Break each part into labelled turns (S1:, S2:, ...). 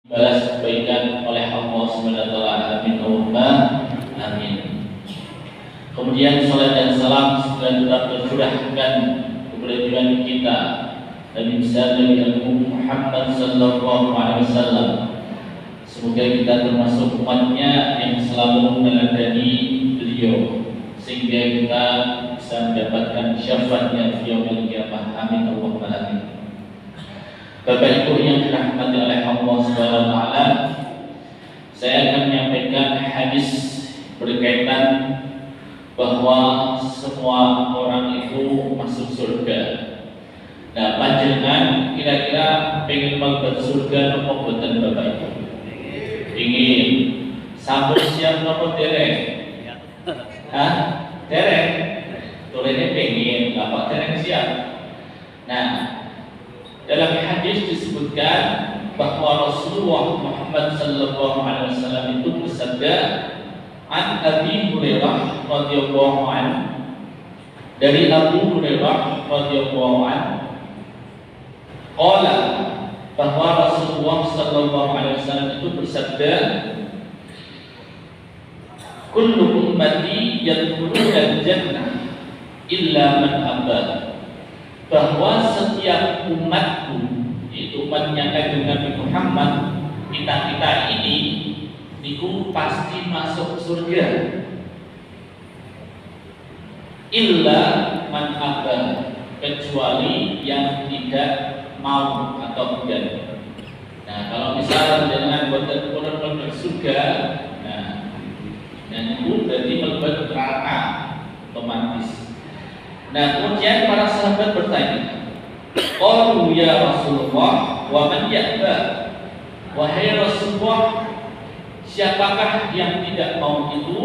S1: balas kebaikan oleh Allah SWT. Amin Allahumma amin. Kemudian salat dan salam semoga tercurahkan kepada junjungan kita Nabi besar Nabi Agung Muhammad sallallahu alaihi wasallam. Semoga kita termasuk umatnya yang selalu meneladani beliau sehingga kita bisa mendapatkan syafaatnya di yaumil qiyamah. Amin Allahumma amin. Bapak Ibu yang dirahmati oleh Allah Subhanahu wa taala, saya akan menyampaikan hadis berkaitan bahwa semua orang itu masuk surga. Nah, panjenengan kira-kira pengen mlebu surga apa mboten Bapak Ibu? Ingin. Sampun siap napa dereng? Hah? Dereng. Tulene pengen, apa dereng siap? Nah, dalam hadis disebutkan bahwa Rasulullah Muhammad sallallahu alaihi wasallam itu bersabda, an Abi Hurairah radhiyallahu anhu, dari Abu Hurairah radhiyallahu anhu, qala, bahwa Rasulullah sallallahu alaihi wasallam itu bersabda, kullu ummati yadkhuluna al-jannah illa man aba, bahwa setiap umatku, itu umatnya Kanjeng Nabi Muhammad, kita ini niku pasti masuk surga illa man aba, kecuali yang tidak mau atau tidak. Nah, kalau misalnya dengan boten surga, nah, dan itu berarti melebihi neraka otomatis. Nah, kemudian para sahabat bertanya, qalu ya Rasulullah wa man ya'ba, wahai Rasulullah, siapakah yang tidak mau itu?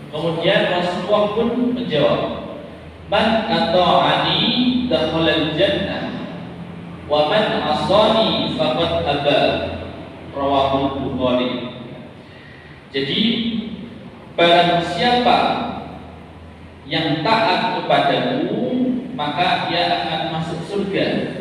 S1: Kemudian Rasulullah pun menjawab, man ata'ani dakhalal jannah wa man asani faqad aba, rawahul Bukhari. Jadi barang siapa yang taat kepadamu, maka ia akan masuk surga.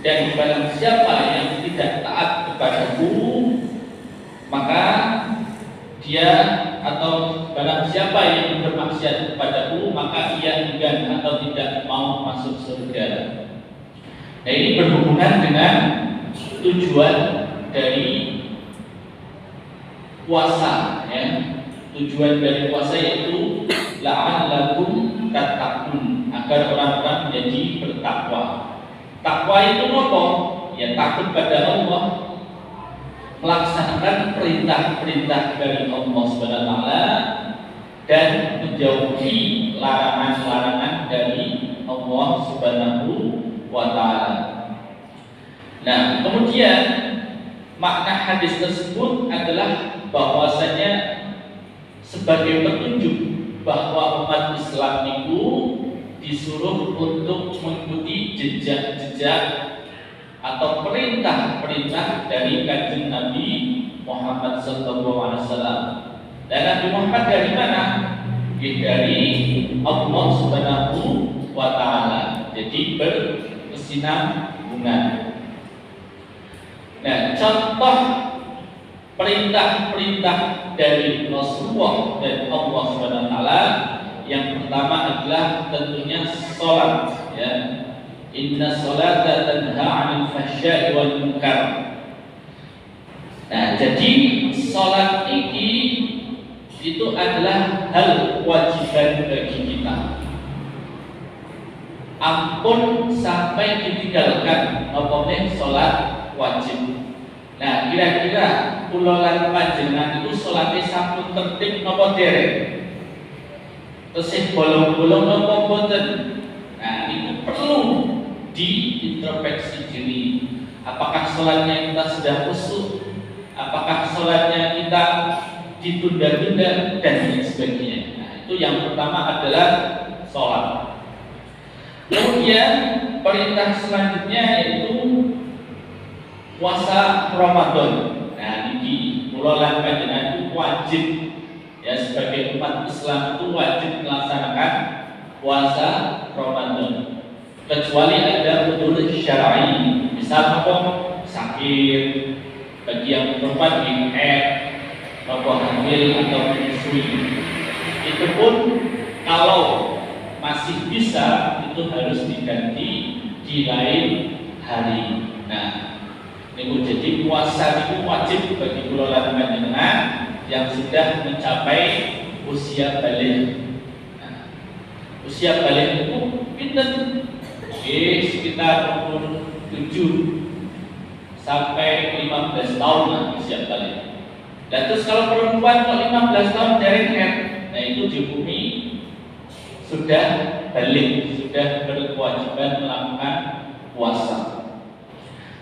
S1: Dan barang siapa yang tidak taat kepadamu, maka dia, atau barang siapa yang bermaksiat kepadamu, maka ia enggan atau tidak mau masuk surga. Nah, ini berhubungan dengan tujuan dari puasa, ya. Tujuan dari puasa yaitu la'allakum tattaqun, agar orang-orang menjadi bertakwa. Takwa itu apa? Ya, takut pada Allah, melaksanakan perintah-perintah dari Allah Subhanahu wa taala dan menjauhi larangan-larangan dari Allah Subhanahu wa taala. Nah, kemudian makna hadis tersebut adalah bahwasanya sebagai petunjuk bahwa umat Islam itu disuruh untuk mengikuti jejak-jejak atau perintah-perintah dari Kanjeng Nabi Muhammad SAW. Dan Nabi Muhammad dari mana? Dari Allah Subhanahu wa taala. Jadi berkesinambungan. Nah, contoh perintah-perintah dari Rasulullah dan Allah SWT, yang pertama adalah tentunya sholat, ya. Inna sholata tanha 'anil fahsya'i wal munkar. Nah, jadi sholat ini itu adalah hal kewajiban bagi kita. Ampun sampai ditinggalkan apa sholat wajib. Nah, kira-kira kula lan panjenengan itu salate sampun tertib napa dereng? Tesih bolong-bolong napa boten? Nah, itu perlu diintrospeksi diri. Apakah salatnya kita sudah khusyuk? Apakah salatnya kita ditunda-tunda dan lain sebagainya? Nah, itu yang pertama adalah salat. Kemudian perintah selanjutnya yaitu puasa Ramadan. Nah, ini kula lan panjenengan itu wajib, ya, sebagai umat Islam itu wajib melaksanakan puasa Ramadan. Kecuali ada udzur syar'i, misal apa? Sakit, bagi yang perempuan di nopo hamil atau menyusui. Itu pun kalau masih bisa itu harus diganti di lain hari. Nah, ini jadi puasa itu wajib bagi kula lan panjenengan yang sudah mencapai usia balik. Nah, usia balik itu pinten? Sekitar umur 7 sampai 15 tahun lah usia balik. Dan terus kalau perempuan kok 15 tahun dari head, nah itu dihukumi sudah balik, sudah berkewajiban melakukan puasa.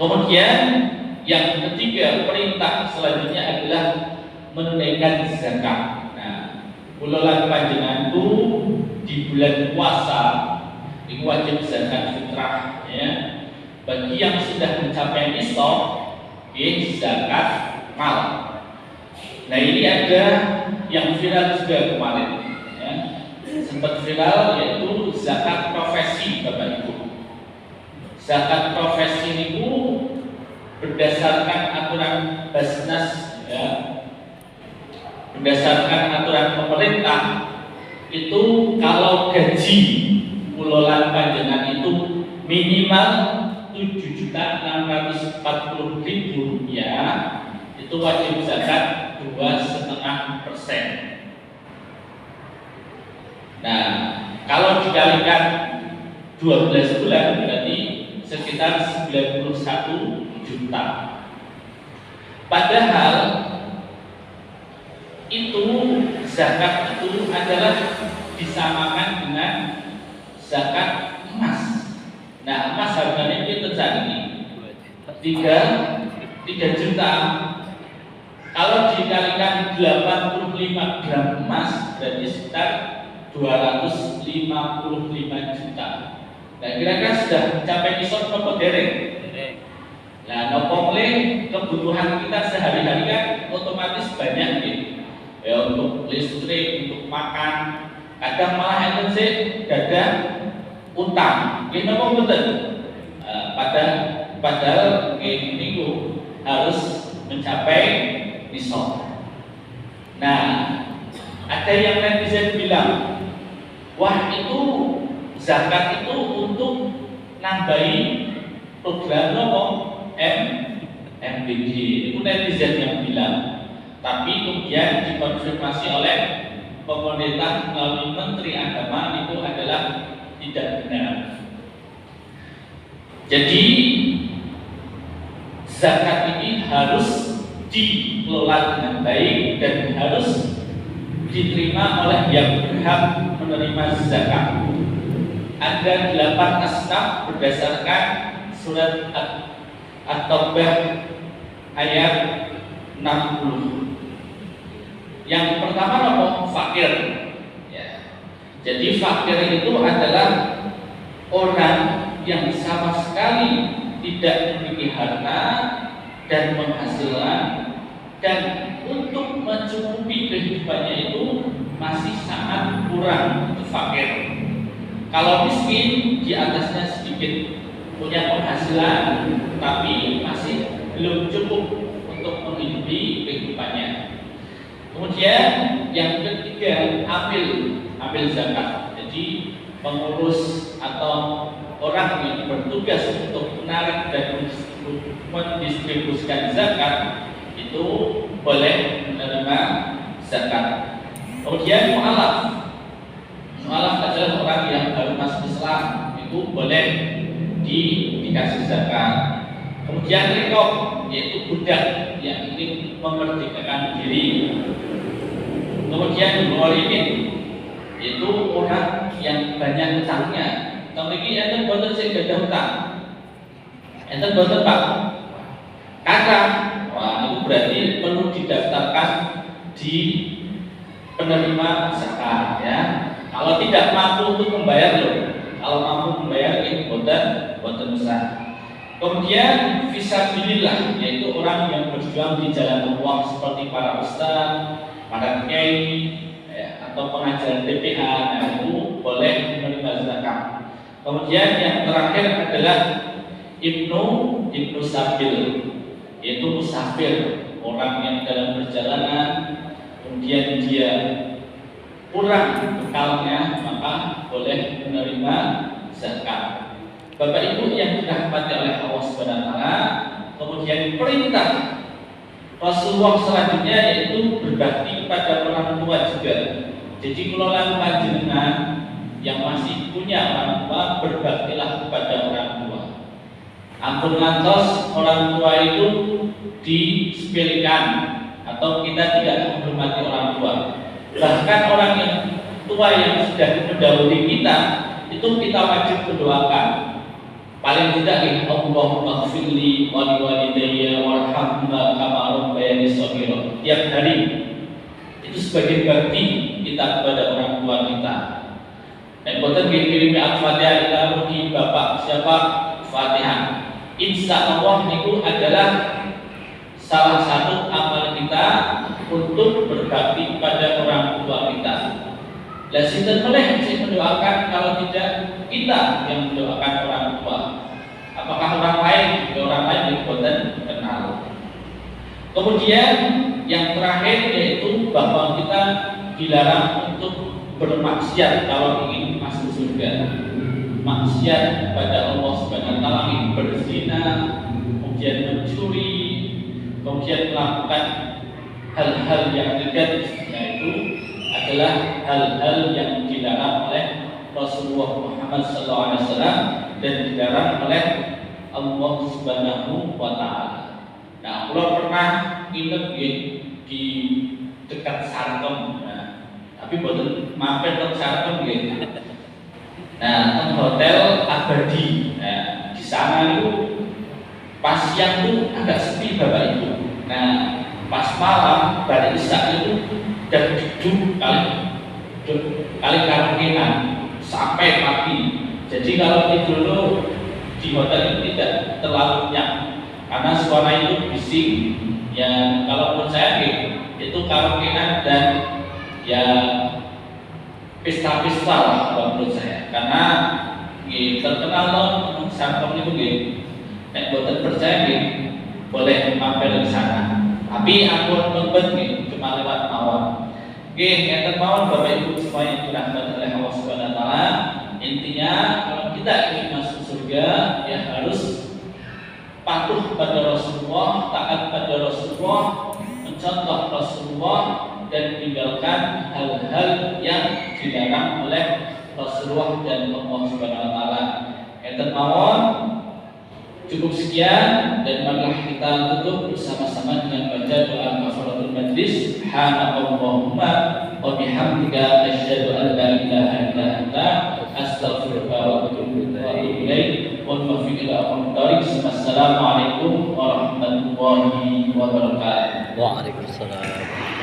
S1: Kemudian yang ketiga, perintah selanjutnya adalah menunaikan zakat. Nah, kula lan panjenenganku di bulan puasa ini wajib zakat fitrah, ya. Bagi yang sudah mencapai nisab, zakat mal. Nah, ini ada yang viral juga kemarin, ya. Sempat viral yaitu zakat profesi, Bapak Ibu. Zakat profesi itu berdasarkan aturan Basnas, ya, berdasarkan aturan pemerintah itu kalau gaji kula lan panjenengan itu minimal 7.640.000 rupiah, itu wajib zakat 2,5%. Nah, kalau dikalikan 12 bulan berarti sekitar 91 juta. Padahal itu zakat itu adalah disamakan dengan zakat emas. Nah, emas harganya itu terjadi 3 juta. Kalau dikalikan 85 gram emas berarti sekitar 255 juta. Nah, kira-kira sudah mencapai nisab nopo dereng? Nah, nopo mulai kebutuhan kita sehari-hari kan otomatis banyak gitu. Ya, untuk listrik, untuk makan, kadang malah yang sih dadah utang. Ini nopo betul. Padahal ini harus mencapai nisab. Nah, ada yang netizen bilang, wah itu zakat itu untuk nambahi program nopo MBG. Itu netizen yang bilang. Tapi kemudian dikonfirmasi oleh pemerintah melalui Menteri Agama itu adalah tidak benar. Jadi zakat ini harus dikelola dengan baik dan harus diterima oleh yang berhak menerima zakat. Ada 8 asnaf berdasarkan surat At-Taubah ayat 60. Yang pertama apa? Fakir. Ya. Jadi fakir itu adalah orang yang sama sekali tidak memiliki harta dan penghasilan, dan untuk mencukupi kehidupannya itu masih sangat kurang, itu fakir. Kalau miskin di atasnya sedikit, punya penghasilan tapi masih belum cukup untuk menghidupi kehidupannya. Kemudian yang ketiga, amil zakat. Jadi pengurus atau orang yang bertugas untuk menarik dan mendistribusikan zakat itu boleh menerima zakat. Kemudian mu'alaf adalah orang yang baru masuk Islam, itu boleh dikasih zakat. Kemudian rikop, yaitu budak yang ingin memerdekakan diri. Kemudian ghorimin, itu orang yang banyak utangnya. Kalau ini enten boten sing gadah utang, enten boten Pak. Kakak, wah itu berarti perlu didaftarkan di penerima zakat, ya. Kalau tidak mampu untuk membayar loh, kalau mampu membayar ini boten besar. Kemudian fisabilillah, yaitu orang yang berjuang di jalan Allah seperti para ustaz, para kiai, ya, atau pengajar DPA, nah, itu boleh menerima zakat. Kemudian yang terakhir adalah Ibnu Sabil. yaitu musafir, orang yang dalam perjalanan, kemudian dia kurang bekalnya, maka boleh menerima zakat. Bapak Ibu yang dirahmati oleh Allah Subhanahu wa taala, kemudian perintah Rasulullah selanjutnya yaitu berbakti kepada orang tua juga. Jadi kalau panjenengan yang masih punya orang tua, berbaktilah kepada orang tua. Ampun ngantos orang tua itu disepelekan atau kita tidak menghormati orang tua. Bahkan orang yang tua yang sudah mendahului kita itu kita wajib mendoakan. Paling tidak ya Allahumma ighfirli wa liwalidayya warhamhuma kama rabbayani shaghira. Tiap hari itu sebagai bakti kita kepada orang tua kita. Dan boten kirimi al-Fatihah ila ruhi bapak siapa Fatihah. Insya Allah itu adalah salah satu amal kita untuk berbakti kepada orang tua kita. Dan sinten boleh mendoakan kalau tidak kita yang mendoakan orang tua. Apakah orang lain? Orang lain yang boten kenal. Kemudian yang terakhir yaitu bahwa kita dilarang untuk bermaksiat kalau ingin masuk surga. Maksiat kepada Allah Subhanahu wa taala, berzina, kemudian mencuri, kemudian melakukan hal-hal yang negatif, yaitu adalah hal-hal yang dilarang oleh Rasulullah Muhammad SAW dan dilarang oleh Allah Subhanahu wa taala. Nah, kalau pernah nginep di dekat Sarkem, tapi boten mampir ke Sarkem nggih. Nah, hotel Abadi. Nah, di sana itu pas siang itu agak sepi Bapak Ibu. Nah, pas malam pada Isya itu dan duduk kali karantina sampai pagi. Jadi kalau tidur di hotel itu tidak terlalu nyak karena suara itu bising. Ya kalau menurut saya itu karantina dan ya pesta-pesta lah menurut saya. Karena terkenal loh Sarkem itu nek boten percaya boleh mampir di sana. Tapi aku nonton cuma lewat mawon. Ngeten mawon Bapak Ibu semuanya yang dirahmati oleh Allah Subhanahu wa taala. Intinya kalau kita ingin masuk surga ya harus patuh pada Rasulullah, taat pada Rasulullah, mencontoh Rasulullah dan meninggalkan hal-hal yang dilarang oleh Rasulullah dan Allah Subhanahu wa taala. Ngeten mawon. Cukup sekian dan marilah kita tutup bersama-sama dengan baca doa kafaratul majlis. Subhanallahumma wa bihamdika asyhadu an la ilaha illa anta astaghfiruka wa atubu ilaik. Wa taufiq ila aqwamit. Assalamualaikum warahmatullahi wabarakatuh.
S2: Waalaikumsalam.